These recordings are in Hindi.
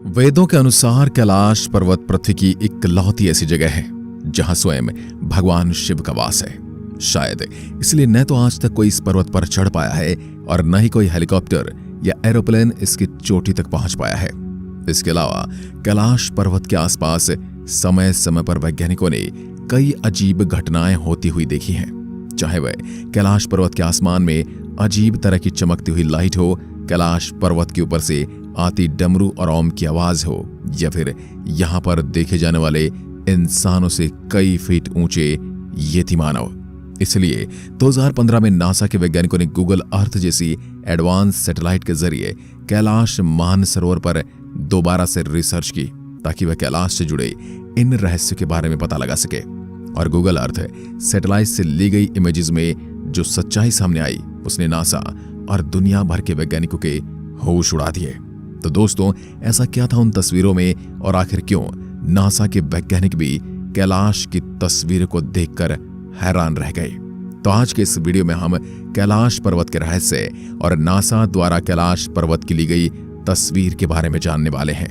वेदों के अनुसार कैलाश पर्वत पृथ्वी की इकलौती ऐसी जगह है जहां स्वयं भगवान शिव का वास है। शायद इसलिए न तो आज तक कोई इस पर्वत पर चढ़ पाया है और न ही कोई हेलीकॉप्टर या एरोप्लेन इसकी चोटी तक पहुंच पाया है। इसके अलावा कैलाश पर्वत के आसपास समय समय पर वैज्ञानिकों ने कई अजीब घटनाएं होती हुई देखी हैं। चाहे वह कैलाश पर्वत के आसमान में अजीब तरह की चमकती हुई लाइट हो, कैलाश पर्वत के ऊपर से आती डमरू और ओम की आवाज हो, या फिर यहां पर देखे जाने वाले इंसानों से कई फीट ऊंचे येति मानव। इसलिए 2015 में नासा के वैज्ञानिकों ने गूगल अर्थ जैसी एडवांस सैटेलाइट के जरिए कैलाश मानसरोवर पर दोबारा से रिसर्च की ताकि वह कैलाश से जुड़े इन रहस्यों के बारे में पता लगा सके। और गूगल अर्थ सैटेलाइट से ली गई इमेजेस में जो सच्चाई सामने आई उसने नासा और दुनिया भर के वैज्ञानिकों के होश उड़ा दिए। तो दोस्तों, ऐसा क्या था उन तस्वीरों में और आखिर क्यों नासा के वैज्ञानिक भी कैलाश की तस्वीरों को देखकर हैरान रह गए? तो आज के इस वीडियो में हम कैलाश पर्वत के रहस्य और नासा द्वारा कैलाश पर्वत की ली गई तस्वीर के बारे में जानने वाले हैं।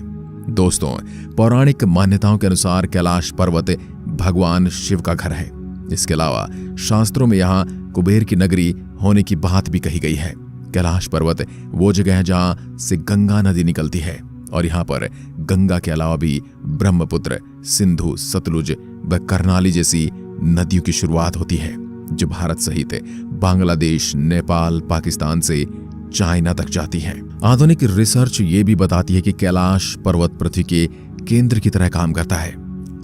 दोस्तों, पौराणिक मान्यताओं के अनुसार कैलाश पर्वत भगवान शिव का घर है। इसके अलावा शास्त्रों में यहाँ कुबेर की नगरी होने की बात भी कही गई है। कैलाश पर्वत वो जगह है जहाँ से गंगा नदी निकलती है और यहाँ पर गंगा के अलावा भी ब्रह्मपुत्र, सिंधु, सतलुज व करनाली जैसी नदियों की शुरुआत होती है जो भारत सहित बांग्लादेश, नेपाल, पाकिस्तान से चाइना तक जाती है। आधुनिक रिसर्च ये भी बताती है कि कैलाश पर्वत पृथ्वी के केंद्र की तरह काम करता है,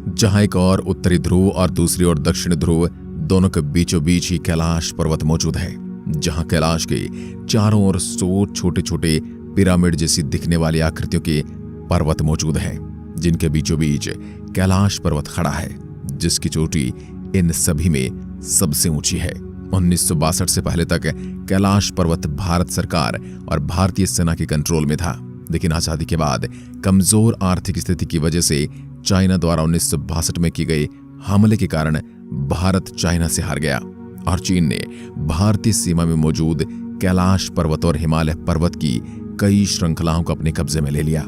जहां एक और उत्तरी ध्रुव और दूसरी ओर दक्षिण ध्रुव दोनों के बीचों बीच ही कैलाश पर्वत मौजूद है, जहां कैलाश के चारों ओर 100 छोटे छोटे पिरामिड जैसी दिखने वाली आकृतियों के पर्वत मौजूद हैं, जिनके बीचों बीच कैलाश पर्वत खड़ा है, जिसकी चोटी इन सभी में सबसे ऊंची है। 1962 से पहले तक कैलाश पर्वत भारत सरकार और भारतीय सेना के कंट्रोल में था, लेकिन आजादी के बाद कमजोर आर्थिक स्थिति की वजह से चाइना द्वारा 1962 में की गई हमले के कारण भारत चाइना से हार गया और चीन ने भारतीय सीमा में मौजूद कैलाश पर्वत और हिमालय पर्वत की कई श्रृंखलाओं को अपने कब्जे में ले लिया।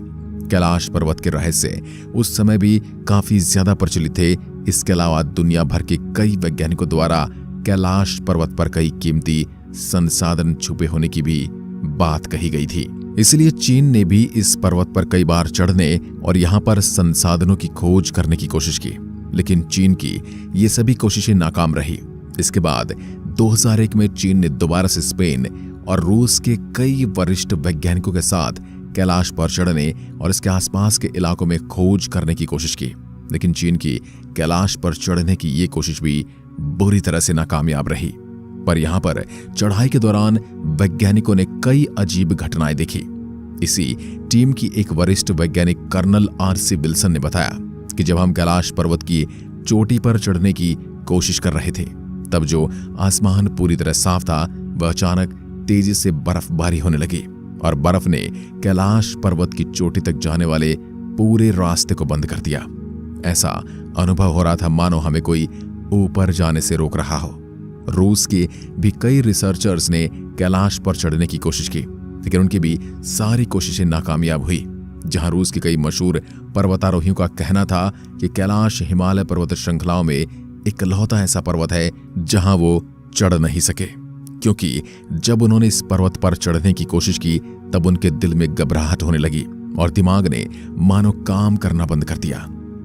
कैलाश पर्वत के रहस्य उस समय भी काफी ज्यादा प्रचलित थे। इसके अलावा दुनिया भर के कई वैज्ञानिकों द्वारा कैलाश पर्वत पर कई कीमती संसाधन छुपे होने की भी बात कही गई थी। इसलिए चीन ने भी इस पर्वत पर कई बार चढ़ने और यहाँ पर संसाधनों की खोज करने की कोशिश की, लेकिन चीन की ये सभी कोशिशें नाकाम रही। इसके बाद 2001 में चीन ने दोबारा से स्पेन और रूस के कई वरिष्ठ वैज्ञानिकों के साथ कैलाश पर चढ़ने और इसके आसपास के इलाकों में खोज करने की कोशिश की, लेकिन चीन की कैलाश पर चढ़ने की ये कोशिश भी बुरी तरह से नाकामयाब रही। पर यहाँ पर चढ़ाई के दौरान वैज्ञानिकों ने कई अजीब घटनाएं देखी। इसी टीम की एक वरिष्ठ वैज्ञानिक कर्नल RC विल्सन ने बताया कि जब हम कैलाश पर्वत की चोटी पर चढ़ने की कोशिश कर रहे थे, तब जो आसमान पूरी तरह साफ था वह अचानक तेजी से बर्फबारी होने लगी और बर्फ ने कैलाश पर्वत की चोटी तक जाने वाले पूरे रास्ते को बंद कर दिया। ऐसा अनुभव हो रहा था मानो हमें कोई ऊपर जाने से रोक रहा हो। रूस के भी कई रिसर्चर्स ने कैलाश पर चढ़ने की कोशिश की, लेकिन उनकी भी सारी कोशिशें नाकामयाब हुई। जहां रूस के कई मशहूर पर्वतारोहियों का कहना था कि कैलाश हिमालय पर्वत श्रृंखलाओं में इकलौता ऐसा पर्वत है जहां वो चढ़ नहीं सके, क्योंकि जब उन्होंने इस पर्वत पर चढ़ने की कोशिश की तब उनके दिल में घबराहट होने लगी और दिमाग ने मानो काम करना बंद कर दिया।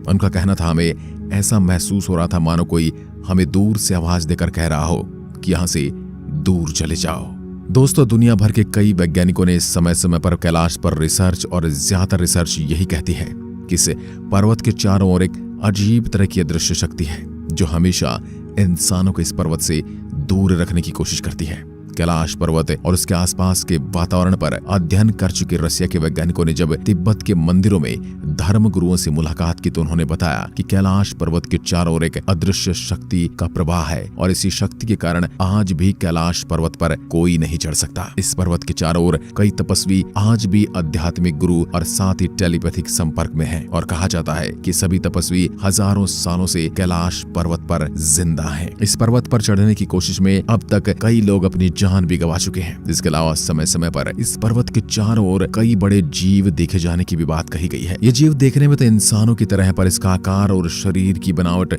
उनका कहना था हमें ऐसा महसूस हो रहा था मानो कोई हमें दूर से आवाज देकर कह रहा हो कि यहां से दूर चले जाओ। दोस्तों, दुनिया भर के कई वैज्ञानिकों ने समय समय पर कैलाश पर रिसर्च और ज्यादातर रिसर्च यही कहती है कि इस पर्वत के चारों ओर एक अजीब तरह की अदृश्य शक्ति है जो हमेशा इंसानों को इस पर्वत से दूर रखने की कोशिश करती है। कैलाश पर्वत और उसके आसपास के वातावरण पर अध्ययन कर चुके रसिया के वैज्ञानिकों ने जब तिब्बत के मंदिरों में धर्म गुरुओं से मुलाकात की तो उन्होंने बताया कि कैलाश पर्वत के चारों ओर एक अदृश्य शक्ति का प्रवाह है और इसी शक्ति के कारण आज भी कैलाश पर्वत पर कोई नहीं चढ़ सकता। इस पर्वत के चारों ओर कई तपस्वी आज भी आध्यात्मिक गुरु और साथ ही टेलीपैथिक संपर्क में हैं और कहा जाता है कि सभी तपस्वी हजारों सालों से कैलाश पर्वत पर जिंदा हैं। इस पर्वत पर चढ़ने की कोशिश में अब तक कई लोग अपनी जान भी गंवा चुके हैं। इसके अलावा समय समय पर इस पर्वत के चारों ओर कई बड़े जीव देखे जाने की भी बात कही गई है। ये जीव देखने में तो इंसानों की तरह है, पर इसका आकार और शरीर की बनावट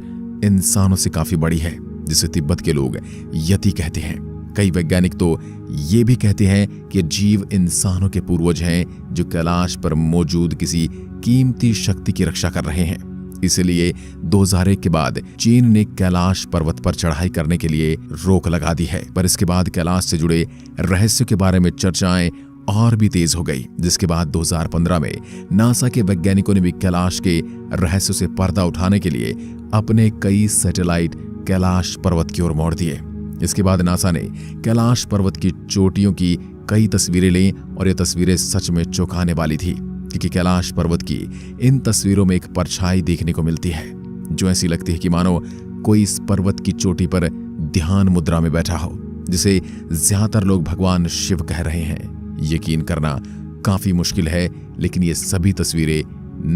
इंसानों से काफी बड़ी है, जिसे तिब्बत के लोग यति कहते हैं। कई वैज्ञानिक तो ये भी कहते हैं कि जीव इंसानों के पूर्वज हैं जो कैलाश पर मौजूद किसी कीमती शक्ति की रक्षा कर रहे हैं। इसलिए 2001 के बाद चीन ने कैलाश पर्वत पर चढ़ाई करने के लिए रोक लगा दी है। पर इसके बाद कैलाश से जुड़े रहस्यों के बारे में चर्चाएं और भी तेज हो गई, जिसके बाद 2015 में नासा के वैज्ञानिकों ने भी कैलाश के रहस्यों से पर्दा उठाने के लिए अपने कई सैटेलाइट कैलाश पर्वत की ओर मोड़ दिए। इसके बाद नासा ने कैलाश पर्वत की चोटियों की कई तस्वीरें ली और ये तस्वीरें सच में चौंकाने वाली थी, क्योंकि कैलाश पर्वत की इन तस्वीरों में एक परछाई देखने को मिलती है जो ऐसी लगती है कि मानो कोई इस पर्वत की चोटी पर ध्यान मुद्रा में बैठा हो, जिसे ज्यादातर लोग भगवान शिव कह रहे हैं। यकीन करना काफी मुश्किल है, लेकिन ये सभी तस्वीरें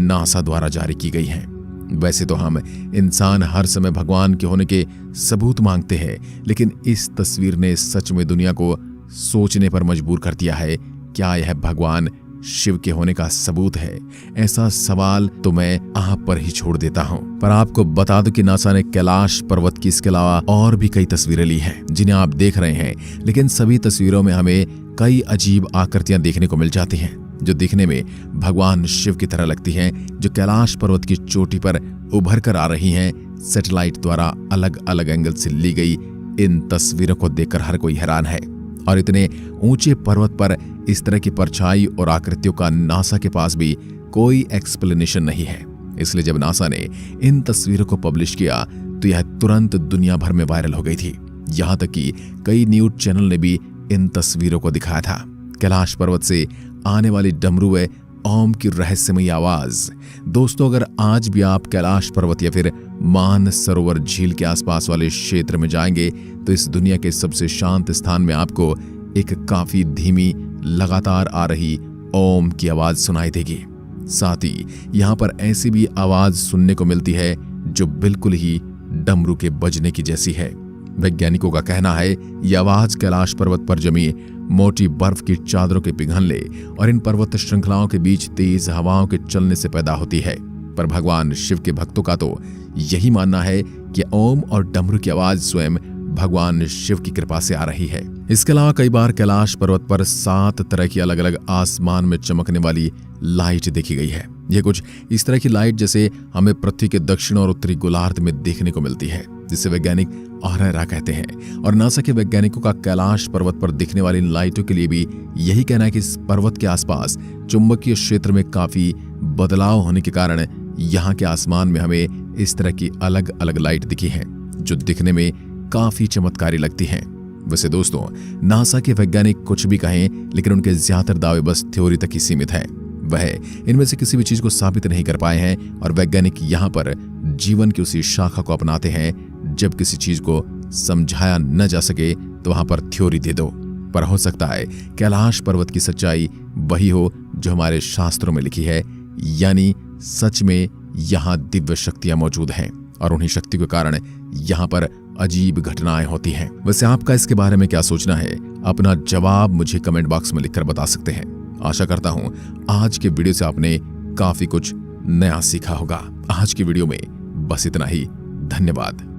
नासा द्वारा जारी की गई हैं। वैसे तो हम इंसान हर समय भगवान के होने के सबूत मांगते हैं, लेकिन इस तस्वीर ने सच में दुनिया को सोचने पर मजबूर कर दिया है। क्या यह भगवान शिव के होने का सबूत है? ऐसा सवाल तो मैं आप पर ही छोड़ देता हूं। पर आपको बता दूं कि नासा ने कैलाश पर्वत की इसके अलावा और भी कई तस्वीरें ली हैं जिन्हें आप देख रहे हैं, लेकिन सभी तस्वीरों में हमें कई अजीब आकृतियां देखने को मिल जाती हैं जो दिखने में भगवान शिव की तरह लगती हैं, जो कैलाश पर्वत की चोटी पर उभर कर आ रही हैं। सैटेलाइट द्वारा अलग अलग एंगल से ली गई इन तस्वीरों को देखकर हर कोई हैरान है। और इतने ऊंचे पर्वत पर इस तरह की परछाई और आकृतियों का नासा के पास भी कोई एक्सप्लेनेशन नहीं है। इसलिए जब नासा ने इन तस्वीरों को पब्लिश किया तो यह तुरंत दुनिया भर में वायरल हो गई थी। यहां तक कि कई न्यूज चैनल ने भी इन तस्वीरों को दिखाया था। कैलाश पर्वत से आने वाली डमरू व ओम की रहस्यमयी आवाज। दोस्तों, अगर आज भी आप कैलाश पर्वत या फिर मान सरोवर झील के आसपास वाले क्षेत्र में जाएंगे तो इस दुनिया के सबसे शांत स्थान में आपको एक काफी धीमी लगातार आ रही ओम की आवाज सुनाई देगी। साथ ही यहाँ पर ऐसी भी आवाज सुनने को मिलती है जो बिल्कुल ही डमरू के बजने की जैसी है। वैज्ञानिकों का कहना है यह आवाज कैलाश पर्वत पर जमी मोटी बर्फ की चादरों के पिघलने और इन पर्वत श्रृंखलाओं के बीच तेज हवाओं के चलने से पैदा होती है। पर भगवान शिव के भक्तों का तो यही मानना है कि ओम और डमरू की आवाज स्वयं भगवान शिव की कृपा से आ रही है। इसके अलावा कई बार कैलाश पर्वत पर 7 तरह की अलग अलग आसमान में चमकने वाली लाइट देखी गई है। यह कुछ इस तरह की लाइट जैसे हमें पृथ्वी के दक्षिण और उत्तरी गोलार्ध में देखने को मिलती है, जिसे वैज्ञानिक ऑरोरा कहते हैं। और नासा के वैज्ञानिकों का कैलाश पर्वत पर दिखने वाली इन लाइटों के लिए भी यही कहना है कि इस पर्वत के आसपास चुंबकीय क्षेत्र में काफी बदलाव होने के कारण यहाँ के आसमान में हमें इस तरह की अलग अलग लाइट दिखी है जो दिखने में काफी चमत्कारी लगती हैं। वैसे दोस्तों, नासा के वैज्ञानिक कुछ भी कहें, लेकिन उनके ज्यादातर दावे बस थ्योरी तक ही सीमित हैं। वह इनमें से किसी भी चीज को साबित नहीं कर पाए हैं और वैज्ञानिक यहाँ पर जीवन की उसी शाखा को अपनाते हैं। जब किसी चीज को समझाया न जा सके तो वहां पर थ्योरी दे दो। पर हो सकता है कैलाश पर्वत की सच्चाई वही हो जो हमारे शास्त्रों में लिखी है, यानी सच में यहाँ दिव्य शक्तियां मौजूद हैं और उन्हीं शक्ति के कारण यहाँ पर अजीब घटनाएं होती हैं। वैसे आपका इसके बारे में क्या सोचना है? अपना जवाब मुझे कमेंट बॉक्स में लिखकर बता सकते हैं। आशा करता हूं आज के वीडियो से आपने काफी कुछ नया सीखा होगा। आज की वीडियो में बस इतना ही। धन्यवाद।